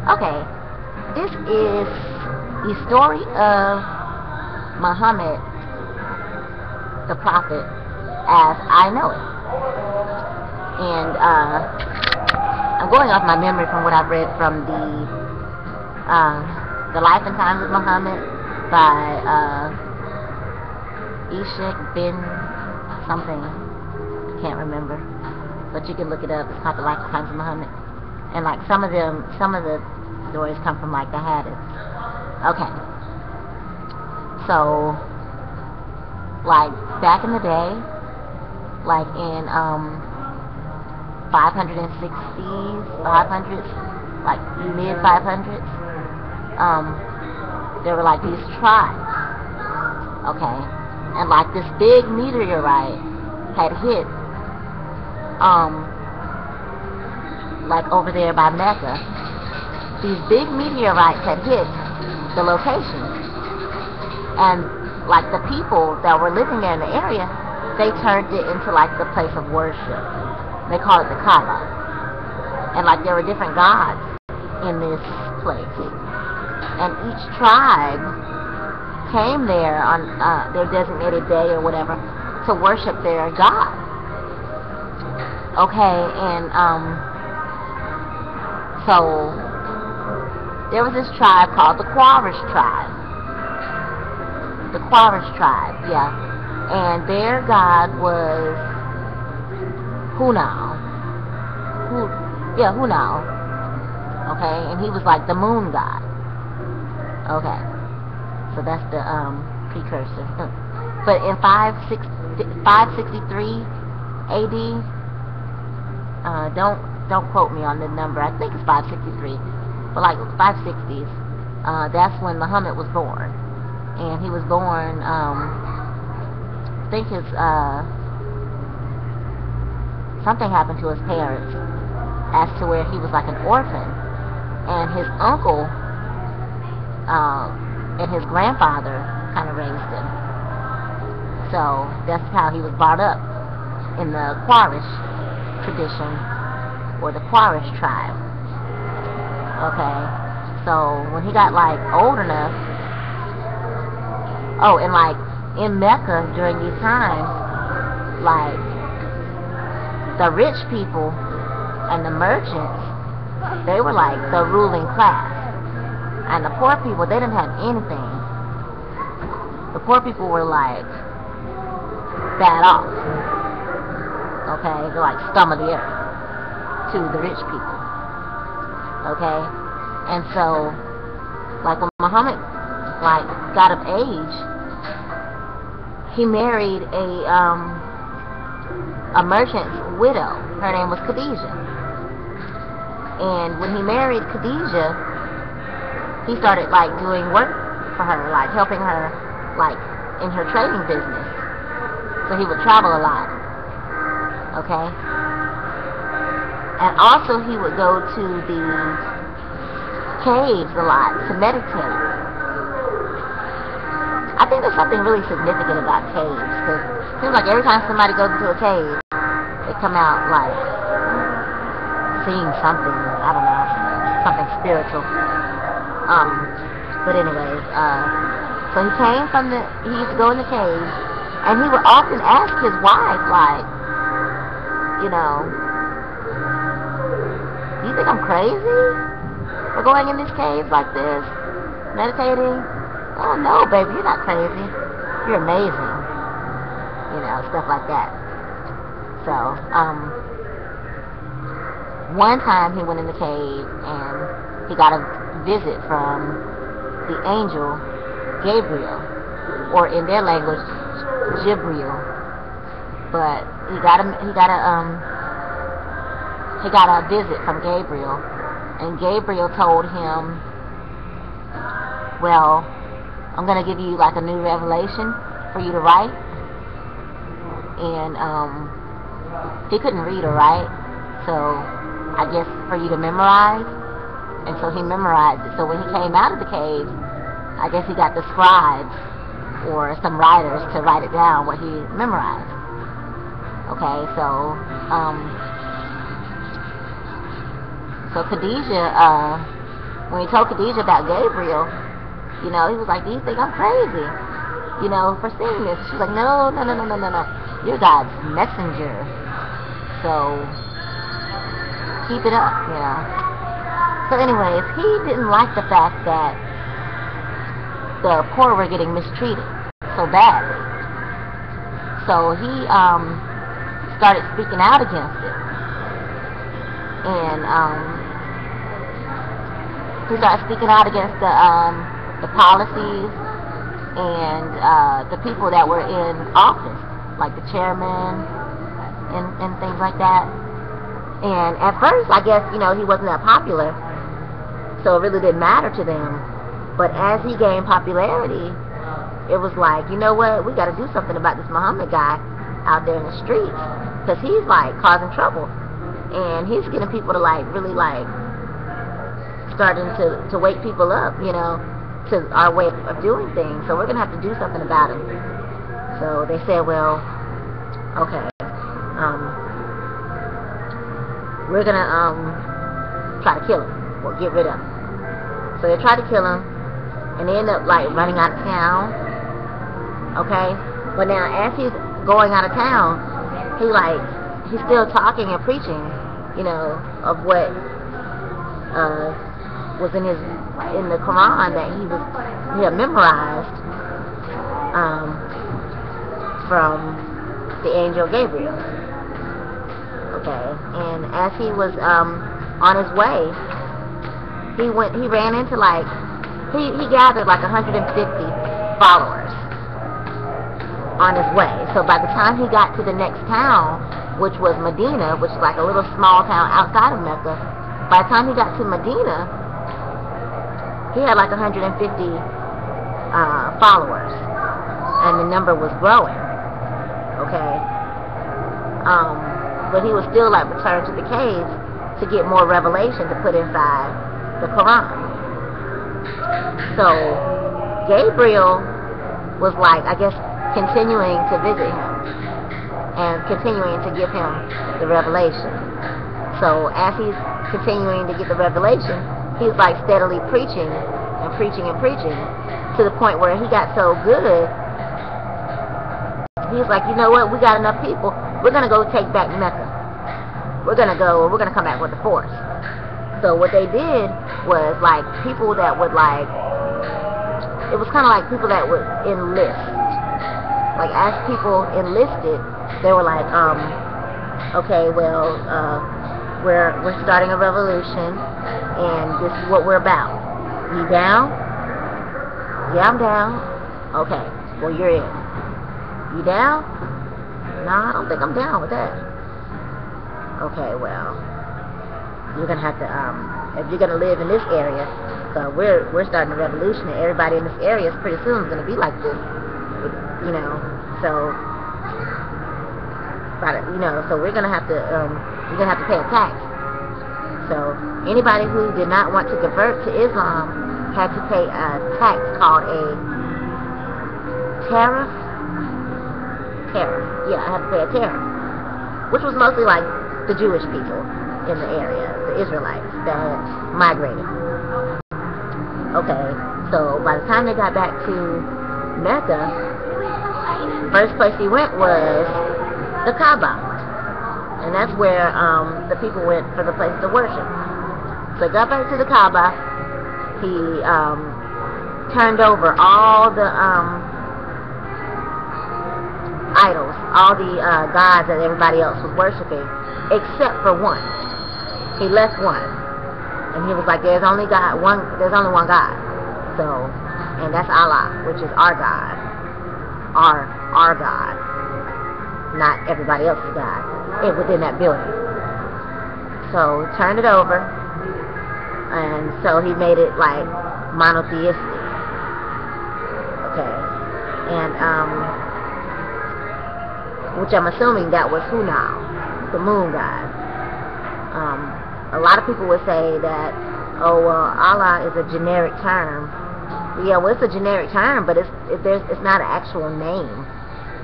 Okay, this is the story of Muhammad, the prophet, as I know it. And I'm going off my memory from what I've read from the Life and Times of Muhammad by Ishaq bin something. I can't remember, but you can look it up. It's called the Life and Times of Muhammad. And like some of the stories come from like the hadiths. Okay. So like back in the day, like in 560s, 500s, like mid 500s, there were like these tribes. Okay. And like this big meteorite had hit like over there by Mecca. These big meteorites had hit the location, and like the people that were living there in the area, they turned it into like the place of worship. They call it the Kaaba, and like there were different gods in this place, and each tribe came there on their designated day or whatever to worship their god. Okay, and so there was this tribe called the Quraysh tribe. The Quraysh tribe, yeah. And their god was Hunal. Hunal. Okay, and he was like the moon god. Okay, so that's the precursor. But in 563 AD, don't quote me on the number. I think it's 563, but like 560s. That's when Muhammad was born, and he was born. I think his something happened to his parents, as to where he was like an orphan, and his uncle and his grandfather kind of raised him. So that's how he was brought up in the Quraysh tradition, or the Quraysh tribe. Okay, so when he got like old enough, and like in Mecca during these times, like the rich people and the merchants, they were like the ruling class, and the poor people, they didn't have anything. The poor people were like bad off. Okay, they're like scum of the earth to the rich people. Okay, and so like when Muhammad like got of age, he married a merchant's widow. Her name was Khadijah. And when he married Khadijah, he started like doing work for her, like helping her like in her trading business. So he would travel a lot. Okay? And also he would go to the caves a lot to meditate. I think there's something really significant about caves, because it seems like every time somebody goes into a cave, they come out like seeing something, I don't know, something spiritual. But anyways, so he used to go in the cave, and he would often ask his wife, like, you know, do you think I'm crazy for going in these caves like this, meditating? Oh no, baby, you're not crazy. You're amazing. You know, stuff like that. So, one time he went in the cave and he got a visit from the angel Gabriel, or in their language, Jibril. But he got a visit from Gabriel, and Gabriel told him, well, I'm going to give you like a new revelation for you to write. And he couldn't read or write, so I guess for you to memorize. And so he memorized it. So when he came out of the cave, I guess he got the scribes or some writers to write it down, what he memorized. Okay, so Khadijah when he told Khadijah about Gabriel, you know, he was like, do you think I'm crazy, you know, for seeing this? She's like, no, no, no, no, no, no, no. You're God's messenger. So, keep it up, you know. So anyways, he didn't like the fact that the poor were getting mistreated so badly. So he started speaking out against it. And he started speaking out against the policies and the people that were in office, like the chairman and things like that. And at first, I guess, you know, he wasn't that popular, so it really didn't matter to them. But as he gained popularity, it was like, you know what, we got to do something about this Mohommed guy out there in the streets, because he's like causing trouble, and he's getting people to like really like starting to wake people up, you know, to our way of doing things. So we're gonna have to do something about him. So they said, well, okay, we're gonna try to kill him, or get rid of him. So they tried to kill him, and they end up like running out of town. Okay, but now as he's going out of town, he's still talking and preaching, you know, of what was in the Quran that he had memorized from the angel Gabriel. Okay, and as he was on his way, he ran into like he gathered like 150 followers on his way. So by the time he got to the next town, which was Medina, which is like a little small town outside of Mecca, by the time he got to Medina, he had like 150 followers, and the number was growing. Okay, but he was still like returned to the caves to get more revelation to put inside the Quran. So Gabriel was like, I guess, continuing to visit him and continuing to give him the revelation. So as he's continuing to get the revelation, he's like steadily preaching and preaching and preaching, to the point where he got so good, he's like, you know what, we got enough people, we're going to go take back Mecca. We're going to come back with the force. So what they did was like people that would like, it was kind of like people that would enlist. Like as people enlisted, they were like, okay, well, we're starting a revolution, and this is what we're about. You down? Yeah, I'm down. Okay, well, you're in. You down? No, I don't think I'm down with that. Okay, well, you're gonna have to, if you're gonna live in this area, so we're starting a revolution, and everybody in this area pretty soon is gonna be like this, you know. So, so we're gonna have to, you're gonna have to pay a tax. So anybody who did not want to convert to Islam had to pay a tax called a tariff. Yeah, I had to pay a tariff, which was mostly like the Jewish people in the area, the Israelites that had migrated. Okay, so by the time they got back to Mecca, first place he went was the Kaaba, and that's where the people went for the place to worship. So he got back to the Kaaba. He turned over all the idols, all the gods that everybody else was worshiping, except for one. He left one, and he was like, there's only one God. So, and that's Allah, which is our God, our God, not everybody else's God, within that building. So he turned it over, and so he made it like monotheistic. Okay, and which I'm assuming that was Hunal, the moon god. A lot of people would say that, oh, well, Allah is a generic term. Yeah, well, it's a generic term, but it's not an actual name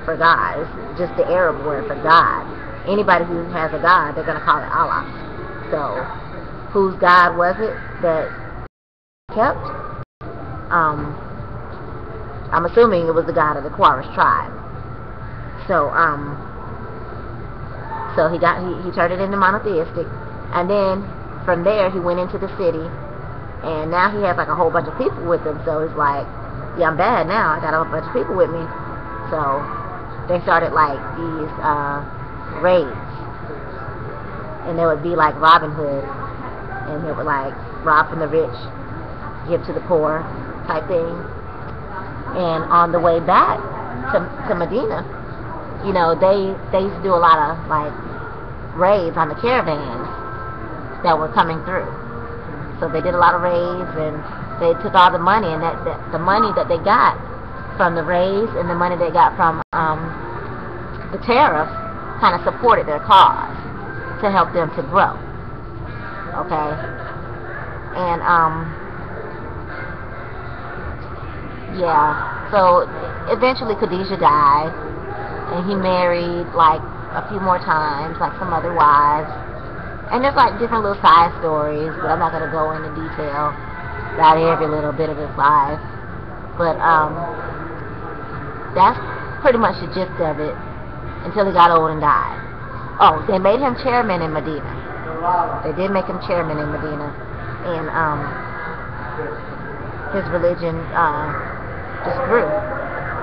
for God. It's just the Arab word for God. Anybody who has a God, they're going to call it Allah. So, whose God was it that kept. I'm assuming it was the god of the Quraysh tribe. So he turned it into monotheistic, and then from there he went into the city, and now he has like a whole bunch of people with him. So it's like, yeah, I'm bad now. I got a bunch of people with me. So they started like these raids, and they would be like Robin Hood, and they would like rob from the rich, give to the poor type thing. And on the way back to Medina, you know, they used to do a lot of like raids on the caravans that were coming through. So they did a lot of raids, and they took all the money, and the money that they got from the raids and the money they got from the tariffs kind of supported their cause to help them to grow. Okay, and yeah. So eventually Khadijah died, and he married like a few more times, like some other wives. And there's like different little side stories, but I'm not going to go into detail about every little bit of his life. But that's pretty much the gist of it until he got old and died. Oh, they made him chairman in Medina. They did make him chairman in Medina, and his religion just grew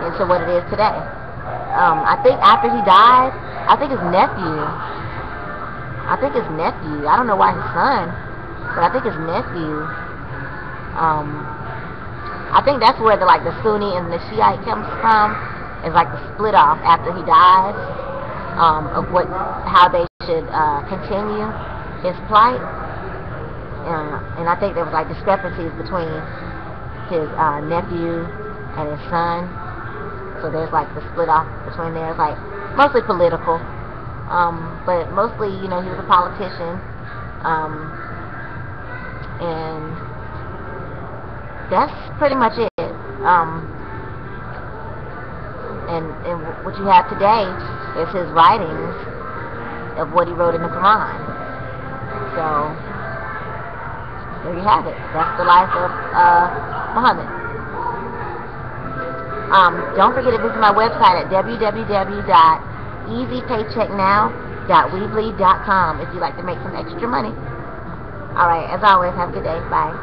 into what it is today. I think after he died, I think his nephew, I don't know why his son, but I think his nephew, I think that's where the Sunni and the Shiite comes from, is like the split off after he dies, of how they should continue his plight. And I think there was like discrepancies between his nephew and his son, so there's like the split off between there. It's like mostly political, but mostly, you know, he was a politician, and that's pretty much it. And what you have today is his writings of what he wrote in the Quran. So there you have it. That's the life of Muhammad. Don't forget to visit my website at www.easypaychecknow.weebly.com if you'd like to make some extra money. Alright, as always, have a good day. Bye.